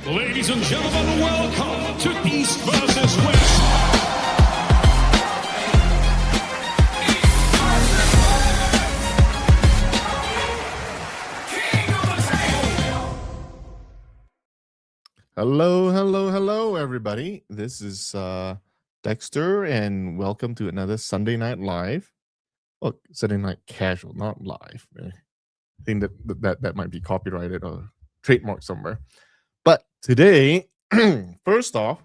Ladies and gentlemen, welcome to East versus West. Hello, everybody. This is Dexter, and welcome to another Sunday Night Live. Well, Sunday Night Casual, not live. I think that might be copyrighted or trademarked somewhere. But today, first off,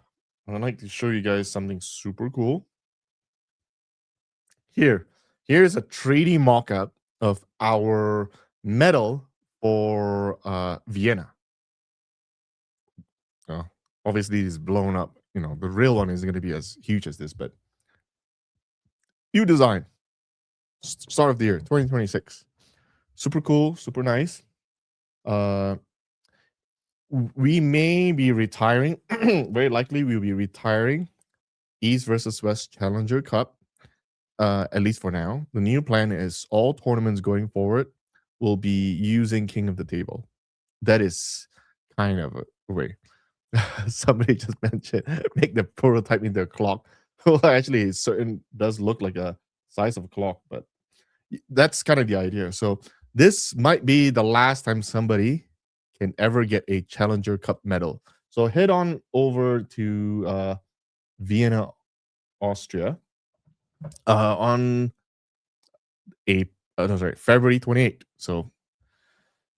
I'd like to show you guys something super cool. Here's a 3D mock-up of our medal for Vienna. Obviously, it's blown up. You know, the real one isn't going to be as huge as this, but new design. Start of the year, 2026. Super cool, super nice. We may be retiring. Very likely, we'll be retiring East versus West Challenger Cup, at least for now. The new plan is all tournaments going forward will be using King of the Table. That is kind of a way. Somebody just mentioned make the prototype into a clock. Well, actually, it certain does look like a size of a clock, but that's kind of the idea. So this might be the last time somebody can ever get a Challenger Cup medal. So head on over to Vienna, Austria, on February 28th. So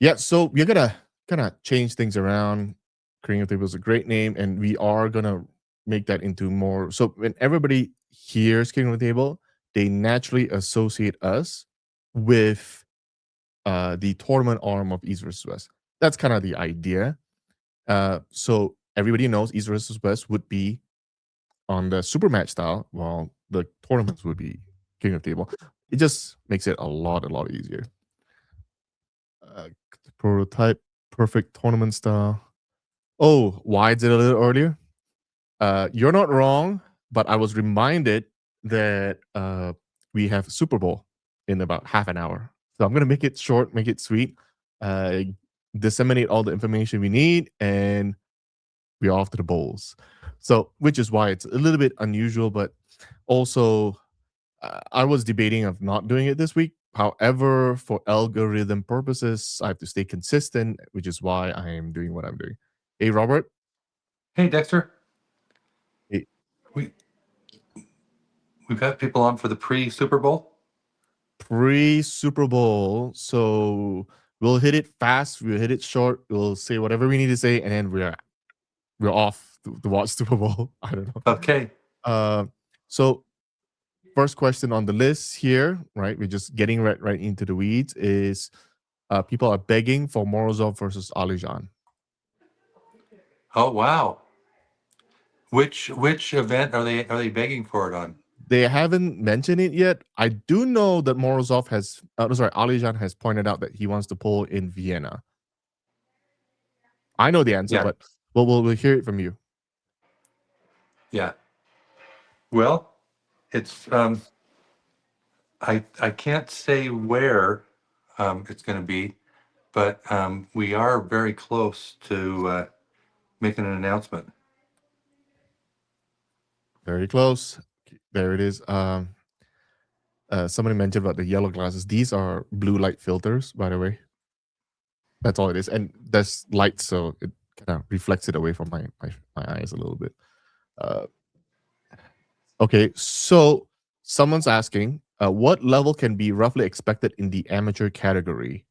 yeah, so you're gonna kind of change things around. King of the Table is a great name, and we are gonna make that into more. So when everybody hears King of the Table, they naturally associate us with the tournament arm of East versus West. That's kind of the idea. So everybody knows East versus West would be on the super match style, while the tournaments would be King of the Table. It just makes it a lot easier. Prototype, perfect tournament style. Oh, why is it a little earlier? You're not wrong, but I was reminded that we have Super Bowl in about half an hour. So I'm going to make it short, make it sweet, disseminate all the information we need, and we're off to the bowls. So, which is why it's a little bit unusual, but also I was debating of not doing it this week. However, for algorithm purposes, I have to stay consistent, which is why I am doing what I'm doing. Hey, Robert. Hey, Dexter. Hey. We've got people on for the pre-Super Bowl. Pre-Super Bowl. So we'll hit it fast. We'll hit it short. We'll say whatever we need to say, and then we're off to watch Super Bowl. I don't know. Okay. So first question on the list here, right? We're just getting right into the weeds. Is people are begging for Morozov versus Alijan. Oh wow! Which event are they begging for it on? They haven't mentioned it yet. I do know that Morozov has, Alijan has pointed out that he wants to pull in Vienna. I know the answer, but we'll hear it from you. Yeah. Well, it's I can't say where it's going to be, but we are very close to making an announcement. Very close. There it is. Somebody mentioned about the yellow glasses. These are blue light filters, by the way. That's all it is. And there's light, so it kind of reflects it away from my eyes a little bit. Okay, so someone's asking, what level can be roughly expected in the amateur category?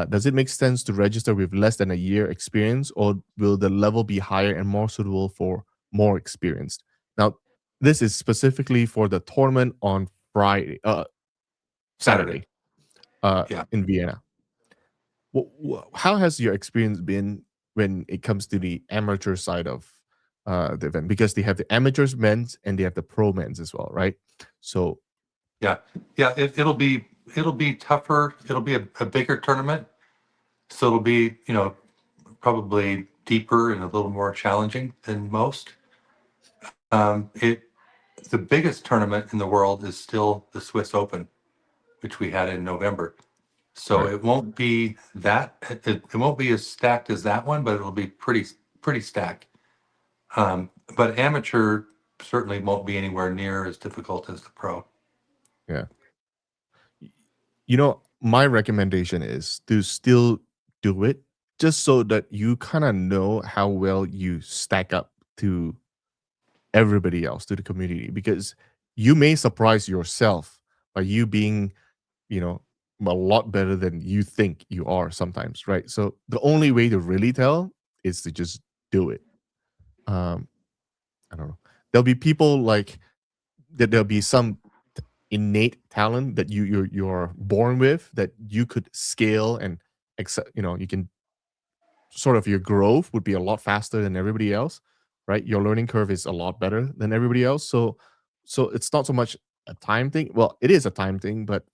Does it make sense to register with less than a year experience, or will the level be higher and more suitable for more experienced? Now, this is specifically for the tournament on Saturday, in Vienna. How has your experience been when it comes to the amateur side of the event? Because they have the amateurs men's and they have the pro men's as well, right? So, it'll be tougher. It'll be a bigger tournament, so it'll be probably deeper and a little more challenging than most. The biggest tournament in the world is still the Swiss Open, which we had in November. So It won't be that. It won't be as stacked as that one, but it'll be pretty pretty stacked. But amateur certainly won't be anywhere near as difficult as the pro. Yeah. You know, my recommendation is to still do it just so that you kind of know how well you stack up to everybody else, to the community, because you may surprise yourself by you being, you know, a lot better than you think you are sometimes, right? So the only way to really tell is to just do it. Um, I don't know. There'll be people like that. There'll be some innate talent that you're born with that you could scale and accept. You know, you can sort of your growth would be a lot faster than everybody else, right? Your learning curve is a lot better than everybody else. So it's not so much a time thing. Well, it is a time thing, but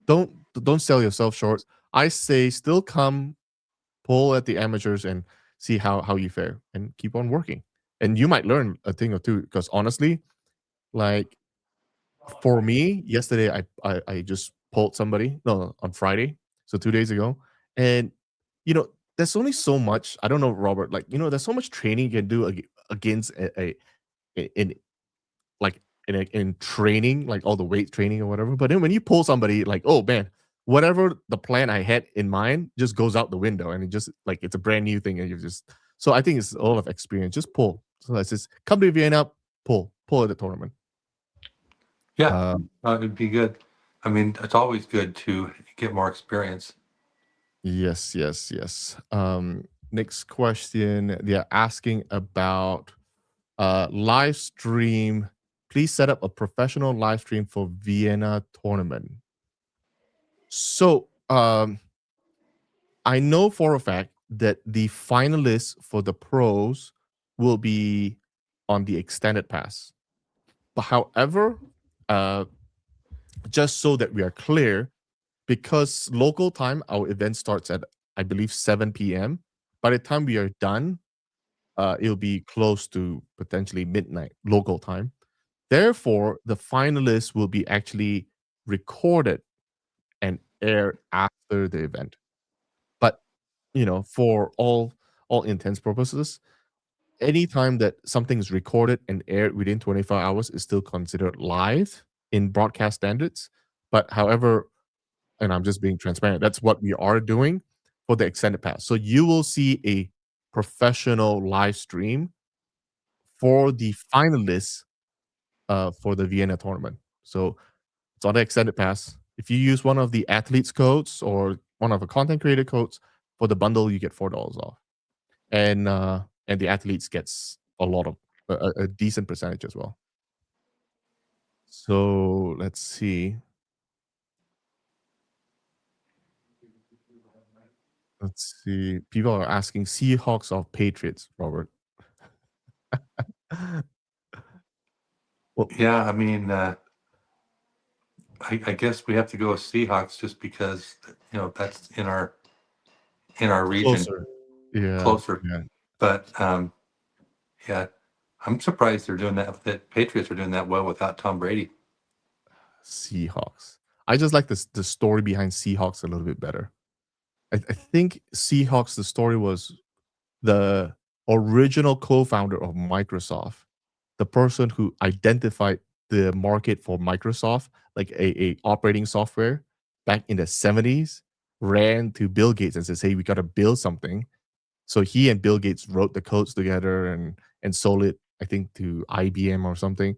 don't sell yourself short. I say still come pull at the amateurs and see how you fare and keep on working. And you might learn a thing or two because honestly, like for me, yesterday I just pulled somebody no on Friday, so 2 days ago, and you know there's only so much. I don't know, Robert. Like there's so much training you can do against in like in training, like all the weight training or whatever. But then when you pull somebody, like oh man, whatever the plan I had in mind just goes out the window, and it just like it's a brand new thing, and you just so I think it's all of experience. Just pull. So it's just come to Vienna, pull at the tournament. Yeah, Um, it'd be good. I mean, it's always good to get more experience. Yes, yes, yes. Next question. They're asking about live stream. Please set up a professional live stream for Vienna tournament. So I know for a fact that the finalists for the pros will be on the extended pass. But however, uh, just so that we are clear, because local time, our event starts at I believe 7 p.m. By the time we are done, it'll be close to potentially midnight local time. Therefore, the finalists will be actually recorded and aired after the event. But for all intents purposes, anytime that something is recorded and aired within 24 hours is still considered live in broadcast standards. But however, and I'm just being transparent, that's what we are doing for the extended pass. So you will see a professional live stream for the finalists for the Vienna tournament. So it's on the extended pass. If you use one of the athletes codes or one of the content creator codes for the bundle, you get $4 off, and the athletes gets a lot of a decent percentage as well. So let's see. Let's see. People are asking Seahawks or Patriots, Robert. Well, Yeah, I mean, I guess we have to go with Seahawks just because that's in our region closer. Yeah, closer. yeah. But yeah, I'm surprised they're doing that. That Patriots are doing that well without Tom Brady. Seahawks. I just like the story behind Seahawks a little bit better. I think Seahawks, the story was the original co-founder of Microsoft, the person who identified the market for Microsoft, like a operating software back in the 70s, ran to Bill Gates and says, "Hey, we got to build something." So he and Bill Gates wrote the codes together and sold it, I think, to IBM or something.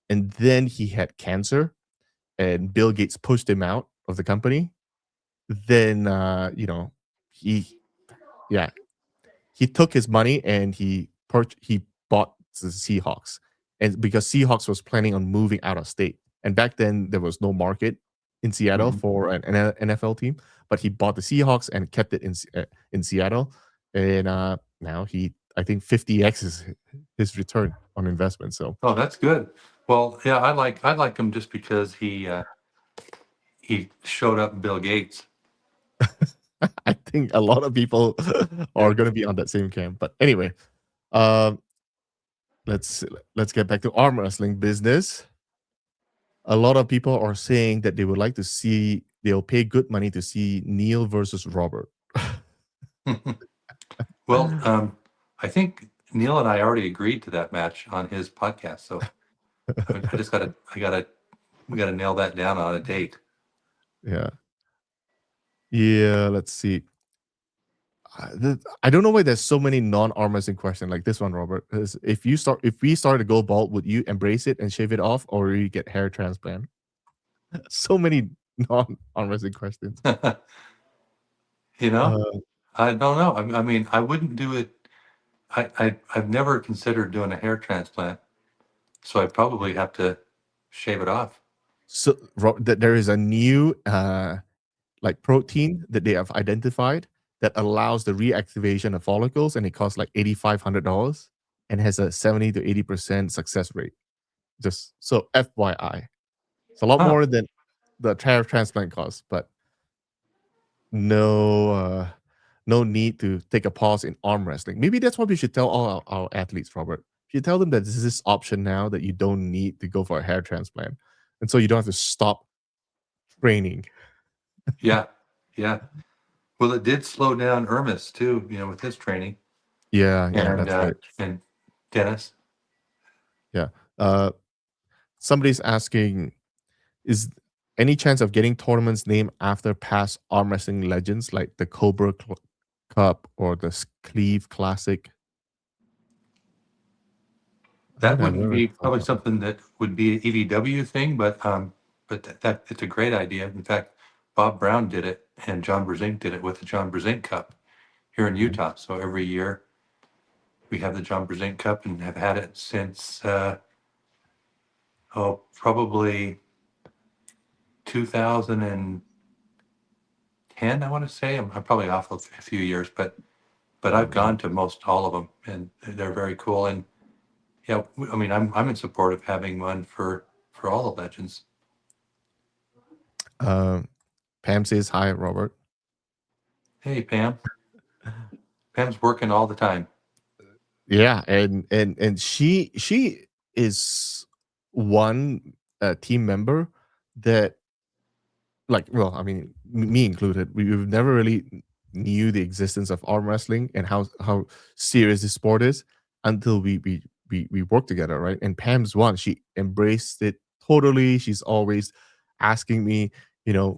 And then he had cancer, and Bill Gates pushed him out of the company. Then he yeah, he took his money and he bought the Seahawks, and because Seahawks was planning on moving out of state, and back then there was no market in Seattle Mhm. for an NFL team, but he bought the Seahawks and kept it in Seattle, and now he I think 50x his return on investment. So Oh, that's good. Well, yeah, I like him just because he showed up Bill Gates. I think a lot of people Yeah. are going to be on that same camp. But anyway, um, let's let's get back to arm wrestling business. A lot of people are saying that they would like to see they'll pay good money to see Neil versus Robert. Well, I think Neil and I already agreed to that match on his podcast. So I just we gotta nail that down on a date. Yeah. Yeah, let's see. I don't know why there's so many non-arm wrestling questions like this one, Robert. If we start to go bald, would you embrace it and shave it off, or will you get hair transplant? So many non-arm wrestling questions. You know, Uh, I don't know. I mean, I wouldn't do it. I've never considered doing a hair transplant, so I'd probably have to shave it off. so there is a new like protein that they have identified that allows the reactivation of follicles, and it costs like $8,500 and has a 70 to 80% success rate. Just so FYI, it's a lot Huh. more than the hair transplant costs, but no no need to take a pause in arm wrestling. Maybe that's what we should tell all our athletes, Robert. You tell them that this is this option now that you don't need to go for a hair transplant, and so you don't have to stop training. Yeah. Yeah. Well, it did slow down Ermis too, with his training Yeah, that's right. and Dennis. Yeah. Uh, somebody's asking, is any chance of getting tournaments named after past arm wrestling legends like the Cup or the Cleve Classic? I That think I've wouldn't never be thought probably about that. something that would be an EVW thing, but that it's a great idea. In fact, Bob Brown did it, and John Brezink did it with the John Brezink Cup here in Mhm. Utah. So every year we have the John Brezink Cup and have had it since probably 2010. I want to say I'm probably off a few years, but I've Mhm. gone to most all of them, and they're very cool. And yeah, I mean, I'm in support of having one for all the legends. Um, Pam says hi, Robert. Hey, Pam. Pam's working all the time. Yeah, and she is one team member that, like, well, I mean, me included, we've never really knew the existence of arm wrestling and how serious this sport is until we worked together, right? And Pam's one, she embraced it totally. She's always asking me,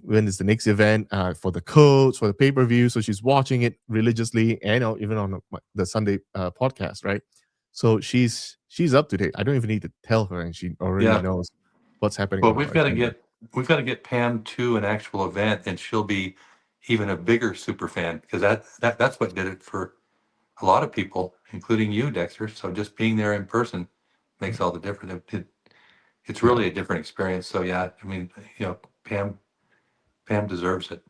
when is the next event for the codes for the pay per view. So she's watching it religiously, and even on the Sunday podcast, right? So she's up to date. I don't even need to tell her, and she already Yeah. knows what's happening Well, on our agenda. we've got to get Pam to an actual event, and she'll be even a bigger super fan because that's what did it for a lot of people, including you, Dexter. So just being there in person makes all the difference. It's Yeah. really a different experience. So yeah, I mean, Pam deserves it.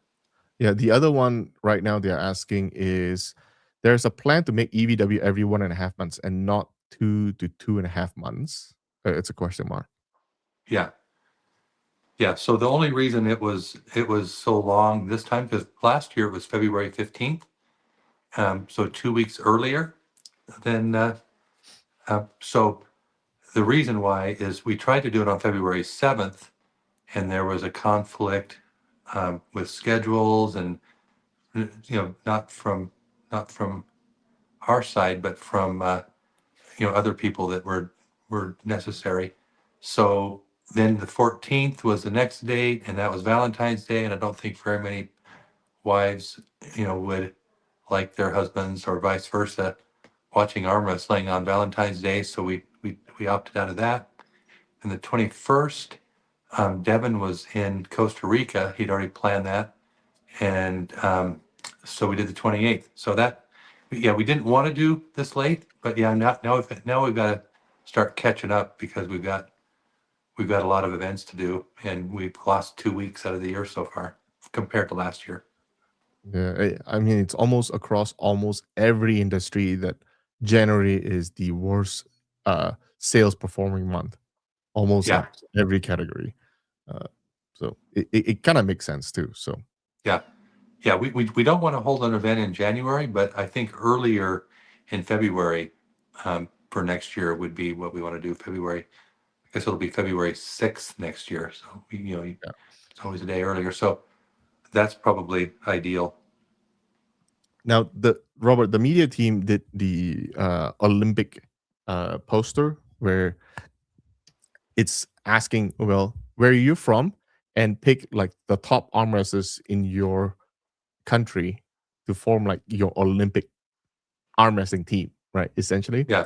Yeah, the other one right now they're asking is there's a plan to make EVW every 1.5 months and not 2 to 2.5 months. It's a question mark. Yeah. Yeah. So the only reason it was so long this time because last year it was February 15th, so 2 weeks earlier than so the reason why is we tried to do it on February 7th, and there was a conflict with schedules and not from our side, but from other people that were necessary. So then the 14th was the next date, and that was Valentine's Day, and I don't think very many wives would like their husbands or vice versa watching arm wrestling on Valentine's Day. So we opted out of that. And the 21st, Devin was in Costa Rica. He'd already planned that. And so we did the 28th. So yeah, we didn't want to do this late, but yeah, now we've got to start catching up because we've got a lot of events to do, and we've lost 2 weeks out of the year so far compared to last year. Yeah, I mean it's almost across almost every industry that January is the worst sales performing month. Almost Yeah, like every category. Uh, so it kind of makes sense too. So yeah, yeah. We don't want to hold an event in January, but I think earlier in February for next year would be what we want to do. February, I guess it'll be February 6th next year. So yeah. it's always a day earlier. So that's probably ideal. Now, the media team did the Olympic poster where it's asking, well, where are you from, and pick like the top arm wrestlers in your country to form like your Olympic arm wrestling team, right? Essentially, Yeah.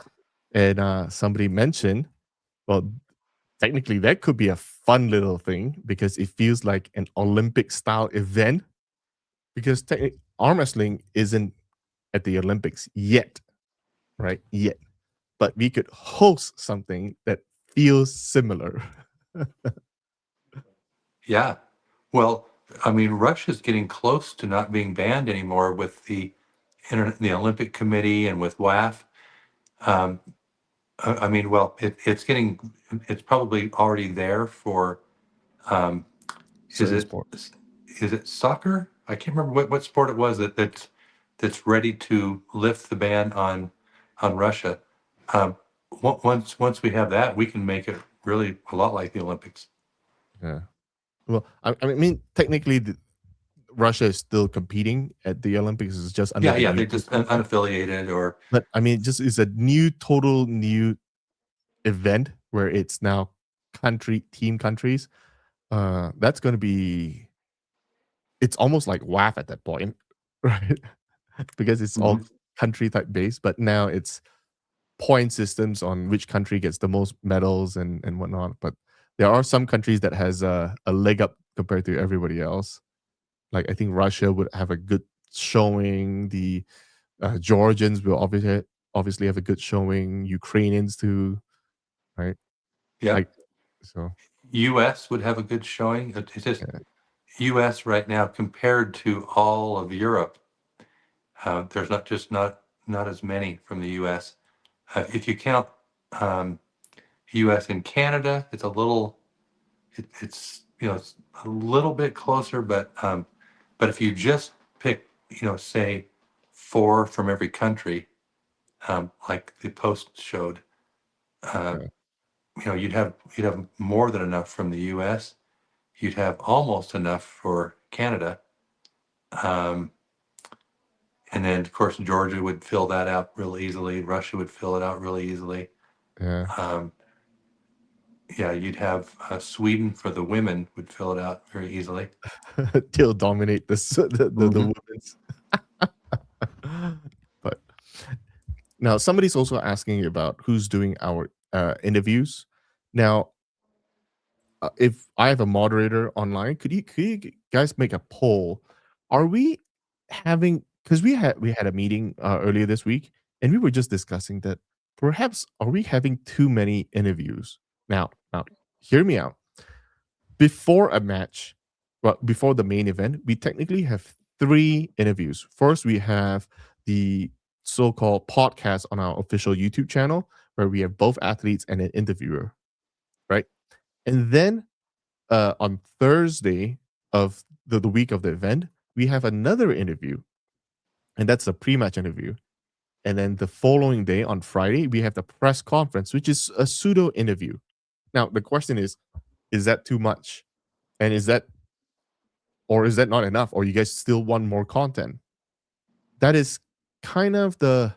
and somebody mentioned, well, technically that could be a fun little thing because it feels like an Olympic style event because arm wrestling isn't at the Olympics yet, right? Yet, but we could host something that feels similar. Yeah. Well, I mean, Russia's getting close to not being banned anymore with the Olympic Committee and with WAF. Um, I mean, well, it's probably already there for, um, is Certain it, sport. is it soccer? I can't remember what sport it was that's ready to lift the ban on Russia. Um, once we have that, we can make it really a lot like the Olympics. Yeah. Well, I mean, technically, Russia is still competing at the Olympics. It's just under Yeah, the yeah, new they're just unaffiliated or But I mean, just it's a total new event where it's now team countries. That's going to be. It's almost like WAF at that point, right? Because it's all Mhm. country type based, but now it's point systems on which country gets the most medals and whatnot. But there are some countries that has a leg up compared to everybody else. Like I think Russia would have a good showing. The Georgians will obviously have a good showing. Ukrainians too, right? Yeah. Like so. US would have a good showing. It's just Yeah. US right now compared to all of Europe. There's not as many from the US. If you count um, US and Canada, it's it's a little bit closer, but if you just pick say four from every country, like the post showed, uh, Yeah. you'd have more than enough from the US. You'd have almost enough for Canada. Um, and then, of course, Georgia would fill that out real easily. Russia would fill it out really easily. Yeah. Um, yeah, you'd have Sweden for the women would fill it out very easily. They'll dominate the Mhm. women's. But now somebody's also asking about who's doing our interviews. Now, if I have a moderator online, could you guys make a poll? Are we having because we had a meeting earlier this week and we were just discussing that perhaps are we having too many interviews? Now, hear me out. Before a match, well, before the main event, we technically have three interviews. First, we have the so-called podcast on our official YouTube channel where we have both athletes and an interviewer, right? And then on Thursday of the week of the event, we have another interview, and that's a pre-match interview. And then the following day on Friday, we have the press conference, which is a pseudo interview. Now, the question is that too much? And is that not enough? Or you guys still want more content? That is kind of the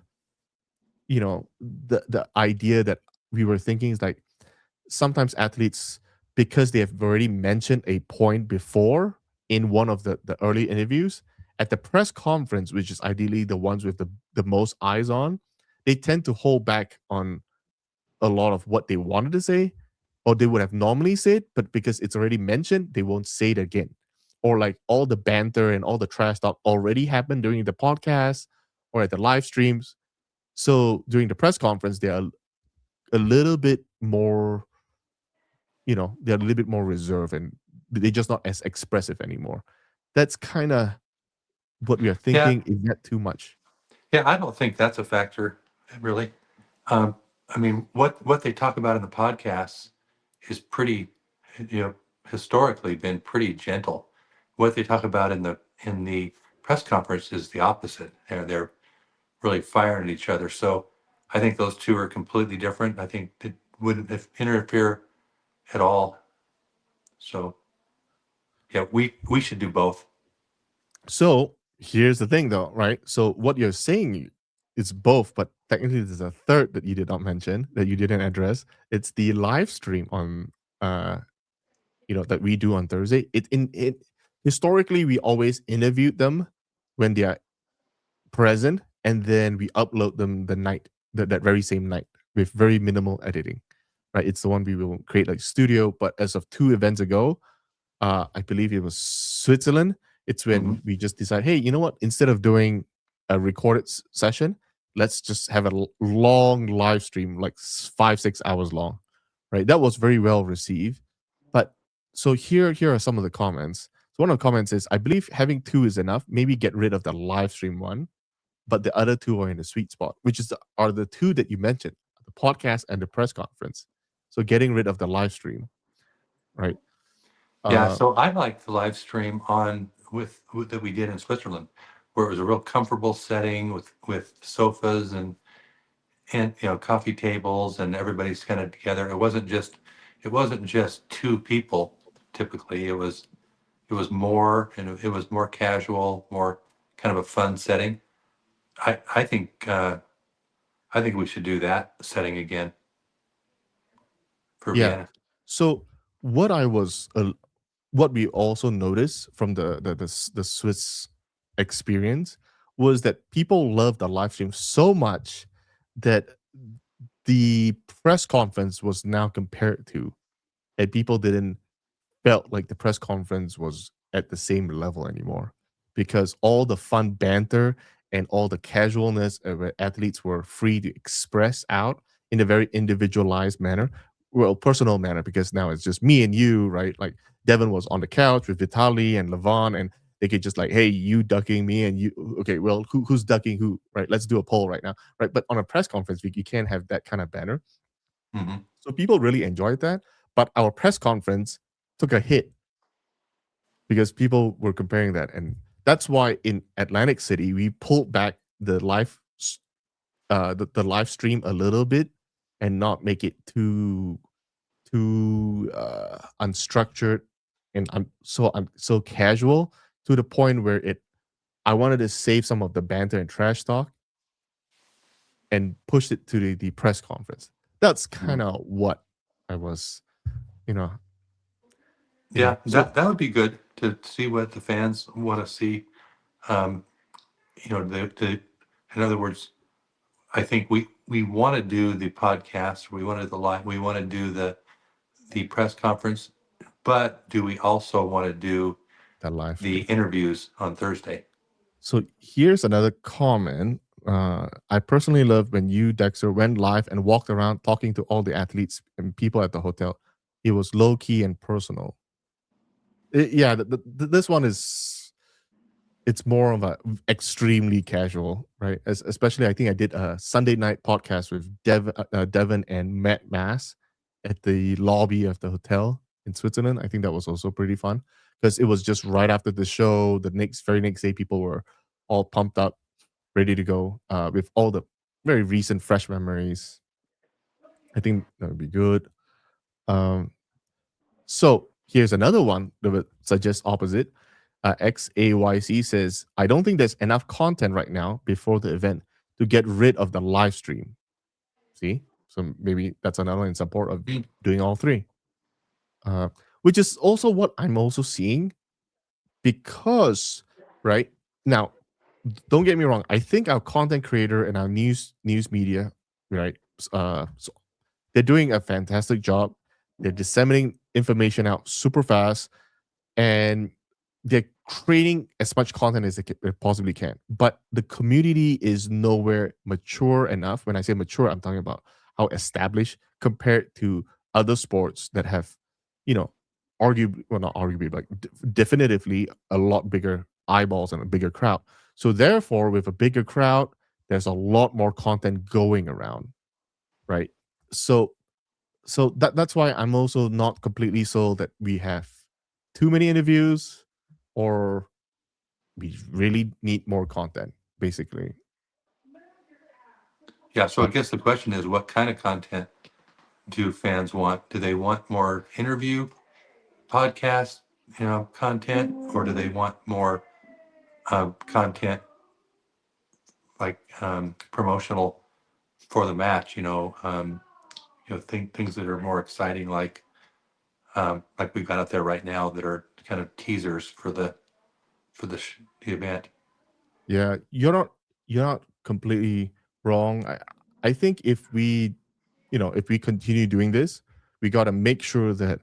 idea that we were thinking is like sometimes athletes, because they have already mentioned a point before in one of the early interviews, at the press conference, which is ideally the ones with the most eyes on, they tend to hold back on a lot of what they wanted to say, or they would have normally said, but because it's already mentioned, they won't say it again. Or like all the banter and all the trash talk already happened during the podcast or at the live streams. So during the press conference, they are a little bit more, they're a little bit more reserved and they're just not as expressive anymore. That's kind of what we are Yeah, thinking. Is that too much? yeah, I don't think that's a factor, really. Um, I mean, what they talk about in the podcasts is pretty, you know, historically been pretty gentle. What they talk about in the press conference is the opposite. They're really firing at each other. So I think those two are completely different. I think it wouldn't interfere at all. So yeah, we should do both. So Here's the thing, though, right? So what you're saying is both, but technically there's a third that you did not mention that you didn't address. It's the live stream on uh that we do on Thursday. It historically we always interviewed them when they are present, and then we upload them the night that very same night with very minimal editing. Right? It's the one we will create like studio, but as of 2 events ago, I believe it was Switzerland. It's when Mhm. we just decide, hey, you know what? Instead of doing a recorded session, let's just have a long live stream, like 5 6 hours long. Right? That was very well received. But so here are some of the comments. So one of the comments is, I believe having two is enough. Maybe get rid of the live stream one, but the other two are in the sweet spot, which are the two that you mentioned, the podcast and the press conference. So getting rid of the live stream, right? Yeah, Uh, so I like the live stream on that we did in Switzerland, where it was a real comfortable setting with sofas and coffee tables and everybody's kind of together. It wasn't just two people. Typically, it was more, and it was more casual, more kind of a fun setting. I think we should do that setting again for Yeah. Vienna. So what I was what we also noticed from the Swiss experience was that people loved the live stream so much that the press conference was now compared to, and people didn't felt like the press conference was at the same level anymore, because all the fun banter and all the casualness of where athletes were free to express out in a very individualized manner, well, personal manner, because now it's just me and you, right? Like Devin was on the couch with Vitali and Levon, and they could just like, hey, you ducking me, and you, okay, well, who's ducking who, right? Let's do a poll right now, right? But on a press conference, you can't have that kind of banner. Hmm. So people really enjoyed that. But our press conference took a hit because people were comparing that, and that's why in Atlantic City we pulled back the live stream a little bit and not make it too unstructured and so casual, to the point where it I wanted to save some of the banter and trash talk and push it to the press conference. That's kind of what I was, you know, Yeah, so that would be good to see what the fans want to see. Um, in other words, I think we want to do the podcast, we want to do the live, we want to do the press conference, but do we also want to do that live the stream. interviews on Thursday? So here's another comment. I personally love when you, Dexter, went live and walked around talking to all the athletes and people at the hotel. It was low key and personal. Yeah, this one is, it's more of a extremely casual, right? Especially, I think I did a Sunday night podcast with Devin and Matt Mass at the lobby of the hotel in Switzerland. I think that was also pretty fun because it was just right after the show. The very next day, people were all pumped up, ready to go, with all the very recent, fresh memories. I think that would be good. Um, so here's another one that would suggest opposite. XAYC says, I don't think there's enough content right now before the event to get rid of the live stream. See? So maybe that's another in support of Mm. doing all three. Which is also what I'm also seeing, because, right now, don't get me wrong, I think our content creator and our news media, right, so they're doing a fantastic job. They're disseminating information out super fast, and they're creating as much content as they possibly can. But the community is nowhere mature enough. When I say mature, I'm talking about how established compared to other sports that have, you know, arguably, well, not arguably, but definitively a lot bigger eyeballs and a bigger crowd. So therefore, with a bigger crowd, there's a lot more content going around, right? So that's why I'm also not completely sold that we have too many interviews, or we really need more content, basically. Yeah, so I Uh, guess the question is, what kind of content do fans want? Do they want more interview podcast, content, or do they want more content, like promotional for the match. Things that are more exciting, like we've got out there right now that are kind of teasers for the event. Yeah, you're not completely wrong. I think if we continue doing this, we got to make sure that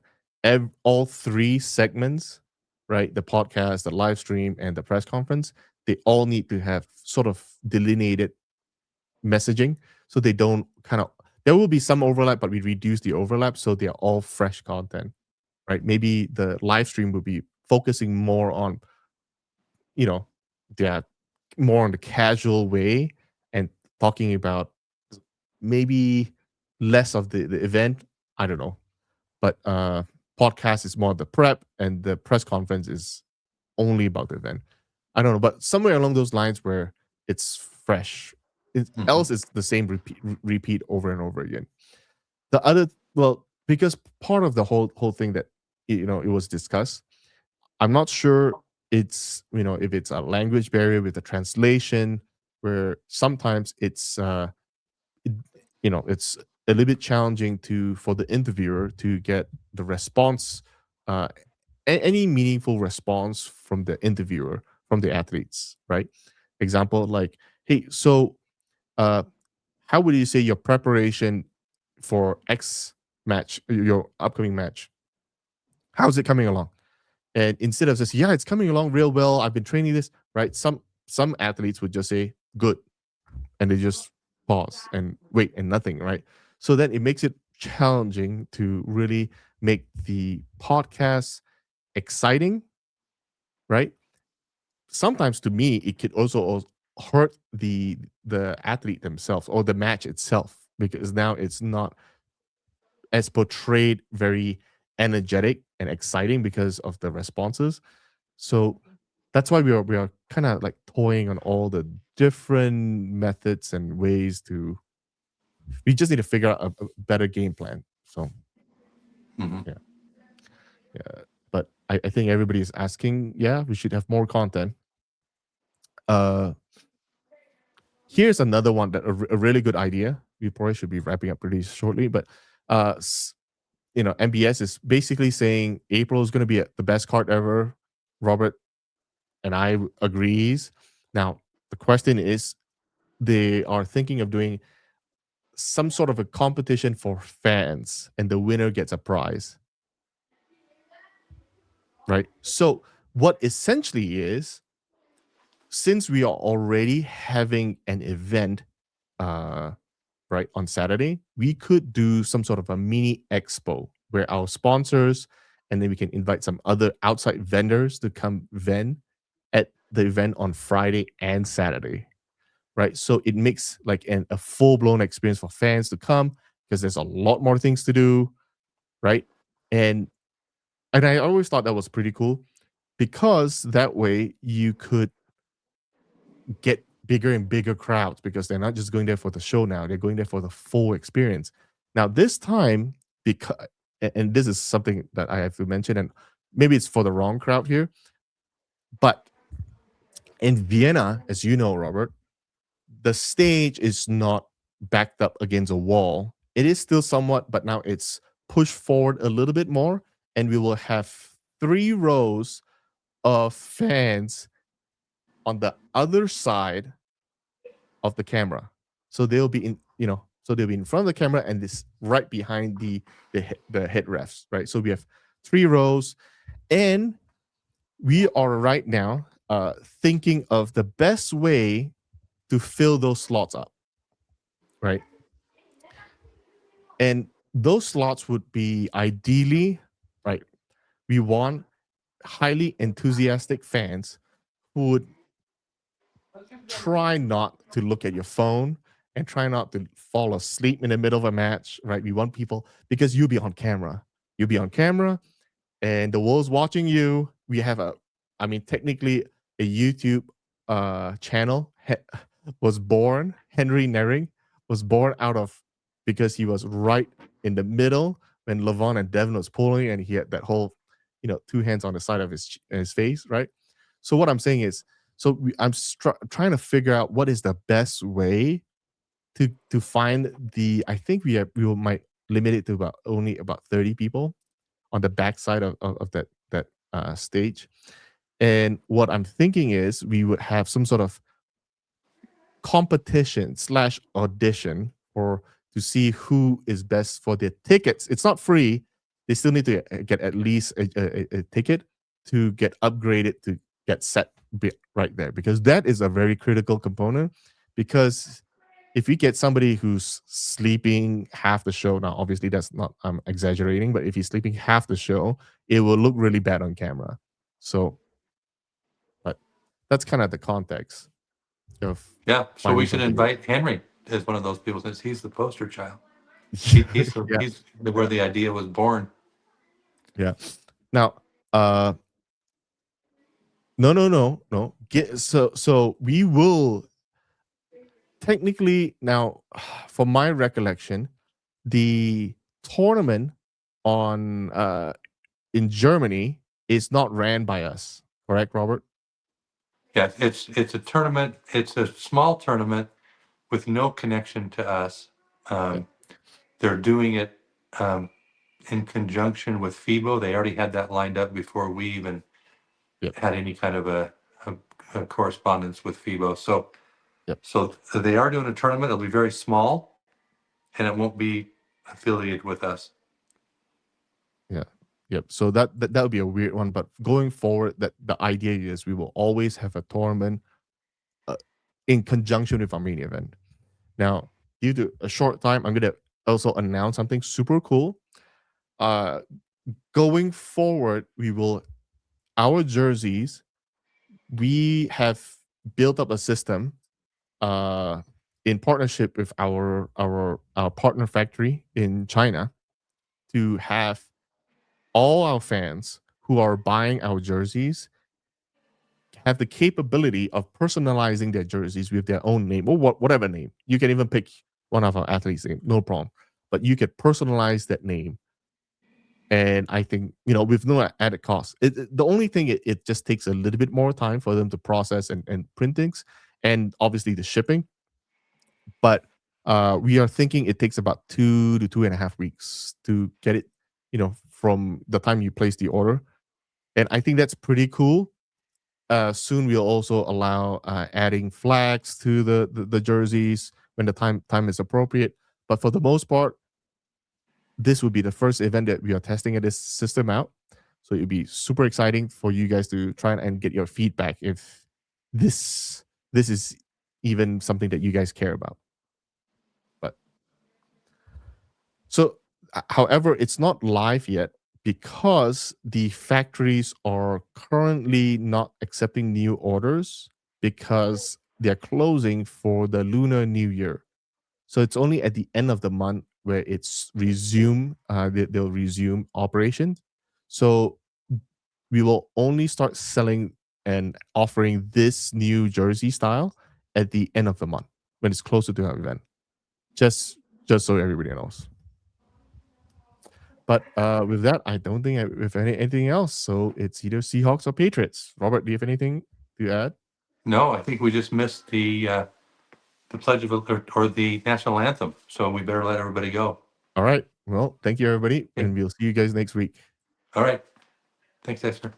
all three segments, right, the podcast, the live stream, and the press conference, they all need to have sort of delineated messaging, so they don't kind of, there will be some overlap, but we reduce the overlap so they are all fresh content, right? Maybe the live stream will be focusing more on, you know, yeah, more on the casual way and talking about maybe less of the event. I don't know. But podcast is more the prep and the press conference is only about the event. I don't know, but somewhere along those lines where it's fresh. Mhm. Else it's the same repeat over and over again. The other, well, because part of the whole thing that it was discussed, I'm not sure it's if it's a language barrier with the translation, where sometimes it, it's a little bit challenging for the interviewer to get the response, uh, any meaningful response from the interviewer, from the athletes, right? Example like, hey, so uh, how would you say your preparation for X match, your upcoming match? How's it coming along? And instead of just, yeah, it's coming along real well. I've been training this, right? Some athletes would just say good, and they just pause and wait and nothing, right? So then it makes it challenging to really make the podcast exciting, right? Sometimes to me, it could also hurt the athlete themselves or the match itself, because now it's not as portrayed very energetic and exciting because of the responses. So that's why we are kind of like toying on all the different methods and ways to. We just need to figure out a better game plan. So Mhm. yeah, yeah. But I think everybody is asking. Yeah, we should have more content. Uh, Here's another one that a really good idea. We probably should be wrapping up pretty shortly, but uh, MBS is basically saying April is going to be the best card ever. Robert and I agrees. Now the question is, they are thinking of doing some sort of a competition for fans, and the winner gets a prize, right? So what essentially is, since we are already having an event, uh, right, on Saturday, we could do some sort of a mini expo where our sponsors, and then we can invite some other outside vendors to come vend at the event on Friday and Saturday, right? So it makes like a full blown experience for fans to come, because there's a lot more things to do, right? And I always thought that was pretty cool, because that way you could get bigger and bigger crowds, because they're not just going there for the show now, they're going there for the full experience. Now this time, because and this is something that I have to mention, and maybe it's for the wrong crowd here, but in Vienna, as you know, Robert, the stage is not backed up against a wall. It is still somewhat, but now it's pushed forward a little bit more, and we will have 3 rows of fans on the other side of the camera. So they'll be they'll be in front of the camera, and this right behind the head refs, right? So we have 3 rows, and we are right now thinking of the best way to fill those slots up, right? And those slots would be ideally, right? We want highly enthusiastic fans who would try not to look at your phone and try not to fall asleep in the middle of a match, right? We want people, because you'll be on camera. You'll be on camera, and the world's watching you. We have technically a YouTube channel was born. Henry Nering was born out of, because he was right in the middle when Levon and Devin was pulling, and he had that whole, 2 hands on the side of his face, right? So what I'm saying is, So I'm trying to figure out what is the best way to find the. I think might limit it to about 30 people on the backside of that stage. And what I'm thinking is we would have some sort of competition slash audition or to see who is best for their tickets. It's not free. They still need to get at least a ticket to get upgraded to get set right there, because that is a very critical component. Because if we get somebody who's sleeping half the show, now obviously that's not, I'm exaggerating, but if he's sleeping half the show, it will look really bad on camera. So, but that's kind of the context of Yeah, so finding we should something. invite Henry as one of those people, since he's the poster child. He's Yeah. he's where the idea was born. Yeah. Now, no. So we will technically now, from my recollection, the tournament on in Germany is not ran by us, correct, Robert? Yeah, it's a tournament. It's a small tournament with no connection to us. They're doing it in conjunction with FIBO. They already had that lined up before we even Yep. had any kind of a correspondence with FIBO. So, Yep. so they are doing a tournament. It'll be very small, and it won't be affiliated with us. Yeah. Yep. So that would be a weird one, but going forward, that the idea is we will always have a tournament in conjunction with our main event. Now, due to a short time, I'm gonna also announce something super cool. Going forward, our jerseys. We have built up a system in partnership with our partner factory in China to have all our fans who are buying our jerseys have the capability of personalizing their jerseys with their own name or whatever name. You can even pick one of our athletes' name, no problem. But you can personalize that name. And I think, with no added cost. The only thing, it just takes a little bit more time for them to process and print things, and obviously the shipping. But we are thinking it takes about 2 to 2.5 weeks to get it, from the time you place the order. And I think that's pretty cool. Soon we'll also allow adding flags to the jerseys when the time is appropriate. But for the most part, this would be the first event that we are testing this system out. So it'd be super exciting for you guys to try and get your feedback if this is even something that you guys care about. But so, however, it's not live yet because the factories are currently not accepting new orders because they're closing for the Lunar New Year. So it's only at the end of the month where it's resume. They'll resume operation. So we will only start selling and offering this new jersey style at the end of the month when it's closer to our event. Just so everybody knows. But with that, I don't think we have anything else. So it's either Seahawks or Patriots. Robert, do you have anything to add? No, I think we just missed the pledge of or the national anthem. So we better let everybody go. All right. Well, thank you, everybody, and we'll see you guys next week. All right. Thanks, Dexter.